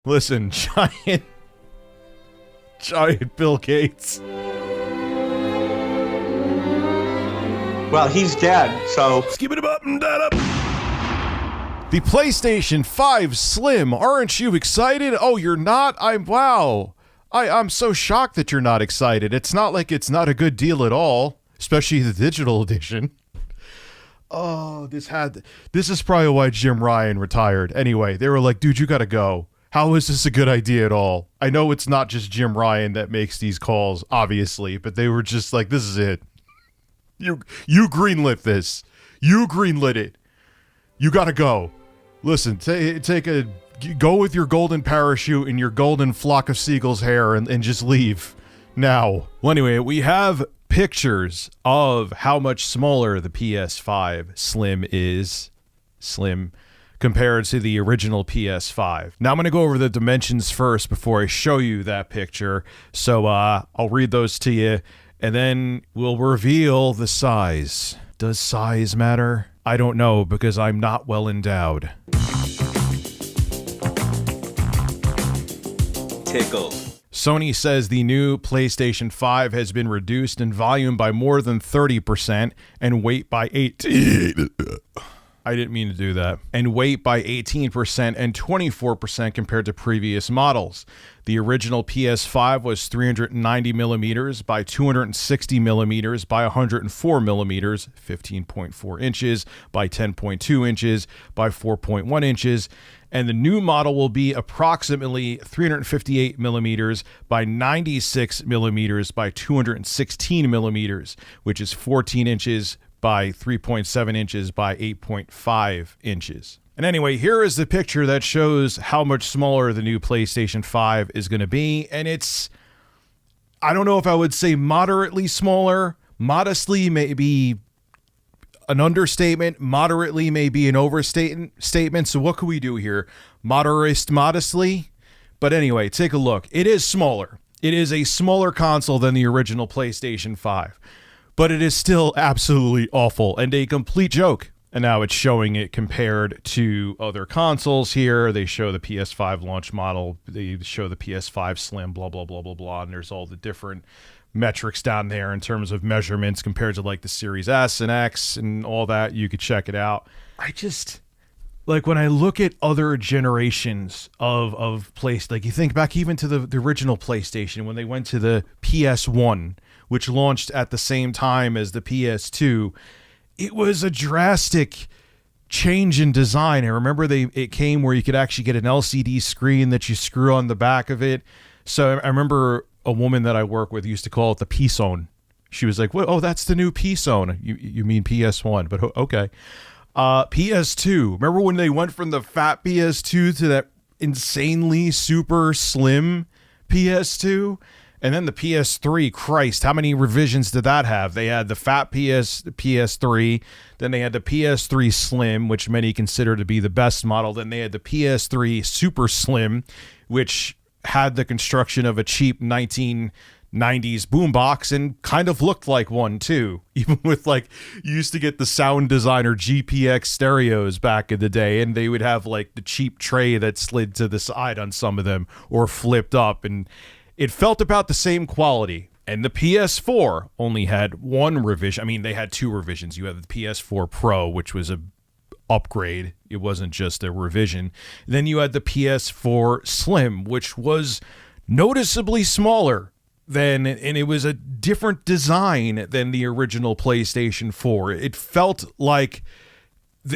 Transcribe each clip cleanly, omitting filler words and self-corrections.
Listen, giant Bill Gates. Well, he's dead, so... Skip it up and that up. The PlayStation 5 Slim. Aren't you excited? Oh, you're not? Wow. I'm so shocked that you're not excited. It's not like it's not a good deal at all, especially the digital edition. Oh, this is probably why Jim Ryan retired. Anyway, they were like, dude, you gotta go. How is this a good idea at all? I know it's not just Jim Ryan that makes these calls, obviously, but they were just like, this is it. You greenlit this. You greenlit it. You gotta go. Listen, go with your golden parachute and your golden flock of seagulls hair and just leave now. Well, anyway, we have pictures of how much smaller the PS5 Slim is. Slim compared to the original PS5. Now I'm going to go over the dimensions first before I show you that picture. So I'll read those to you and then we'll reveal the size. Does size matter? I don't know because I'm not well endowed. Tickled. Sony says the new PlayStation 5 has been reduced in volume by more than 30% and weight by 18%. I didn't mean to do that. And weight by 18% and 24% compared to previous models. The original PS5 was 390 millimeters by 260 millimeters by 104 millimeters, 15.4 inches by 10.2 inches by 4.1 inches. And the new model will be approximately 358 millimeters by 96 millimeters by 216 millimeters, which is 14 inches by 3.7 inches by 8.5 inches. And anyway, here is the picture that shows how much smaller the new PlayStation 5 is going to be. And it's, I don't know if I would say moderately smaller. Modestly may be an understatement. Moderately may be an overstatement. So what can we do here? Modestly? But anyway, take a look. It is smaller. It is a smaller console than the original PlayStation 5. But it is still absolutely awful and a complete joke. And now it's showing it compared to other consoles here. They show the PS5 launch model. They show the PS5 Slim, blah, blah, blah, blah, blah. And there's all the different metrics down there in terms of measurements compared to like the Series S and X and all that. You could check it out. I just, like when I look at other generations of like you think back even to the original PlayStation when they went to the PS1, which launched at the same time as the PS2, it was a drastic change in design. I remember it came where you could actually get an LCD screen that you screw on the back of it. So I remember a woman that I work with used to call it the P-Zone. She was like, "Oh, that's the new P-Zone." You mean PS1, but okay. PS2. Remember when they went from the fat PS2 to that insanely super slim PS2? And then the PS3, Christ, how many revisions did that have? They had the fat PS3, then they had the PS3 Slim, which many consider to be the best model. Then they had the PS3 Super Slim, which had the construction of a cheap 1990s boombox and kind of looked like one too. Even with like, you used to get the Sound Designer GPX stereos back in the day, and they would have like the cheap tray that slid to the side on some of them or flipped up, and it felt about the same quality. And the PS4 only had one revision. I mean, they had two revisions. You had the PS4 Pro, which was a upgrade. It wasn't just a revision. Then you had the PS4 Slim, which was noticeably smaller and it was a different design than the original PlayStation 4. It felt like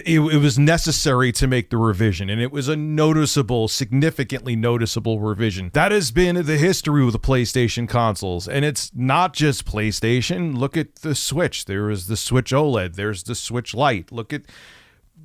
it was necessary to make the revision, and it was a noticeable, significantly noticeable revision. That has been the history with the PlayStation consoles, and it's not just PlayStation. Look at the Switch. There is the Switch OLED. There's the Switch Lite. Look at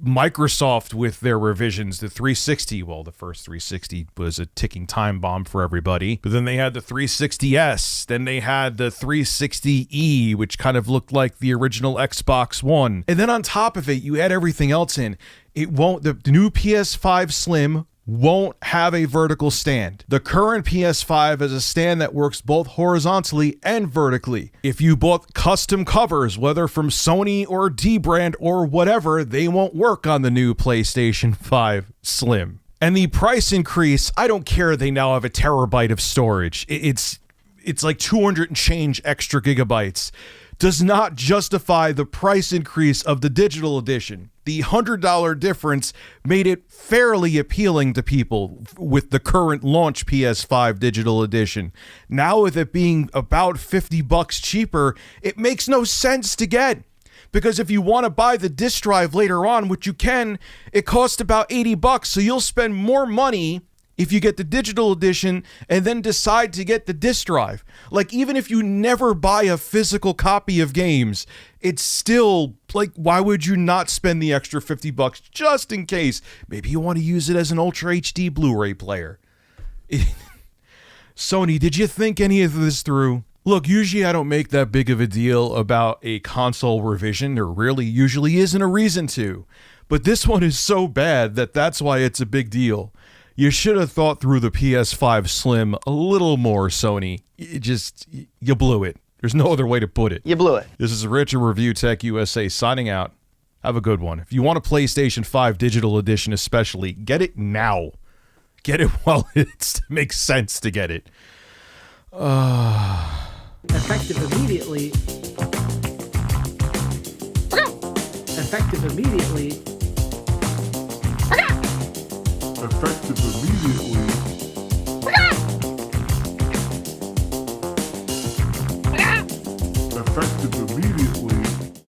Microsoft with their revisions, the 360. Well, the first 360 was a ticking time bomb for everybody. But then they had the 360S. Then they had the 360E, which kind of looked like the original Xbox One. And then on top of it, you add everything else in. It won't, the new PS5 Slim won't have a vertical stand. The current PS5 has a stand that works both horizontally and vertically. If you bought custom covers, whether from Sony or D-Brand or whatever, they won't work on the new PlayStation 5 Slim. And the price increase, I don't care they now have a terabyte of storage. It's like 200 and change extra gigabytes. Does not justify the price increase of the digital edition. The $100 difference made it fairly appealing to people with the current launch PS5 digital edition. Now with it being about $50 cheaper, it makes no sense to get. Because if you want to buy the disc drive later on, which you can, it costs about $80, so you'll spend more money if you get the digital edition and then decide to get the disc drive. Like, even if you never buy a physical copy of games, it's still, like, why would you not spend the extra $50 just in case? Maybe you want to use it as an Ultra HD Blu-ray player. Sony, did you think any of this through? Look, usually I don't make that big of a deal about a console revision. There really usually isn't a reason to. But this one is so bad that that's why it's a big deal. You should have thought through the PS5 Slim a little more, Sony. You blew it. There's no other way to put it. You blew it. This is Rich at Review Tech USA signing out. Have a good one. If you want a PlayStation 5 digital edition especially, get it now. Get it while it makes sense to get it. Effective immediately. Effective immediately. Effective immediately.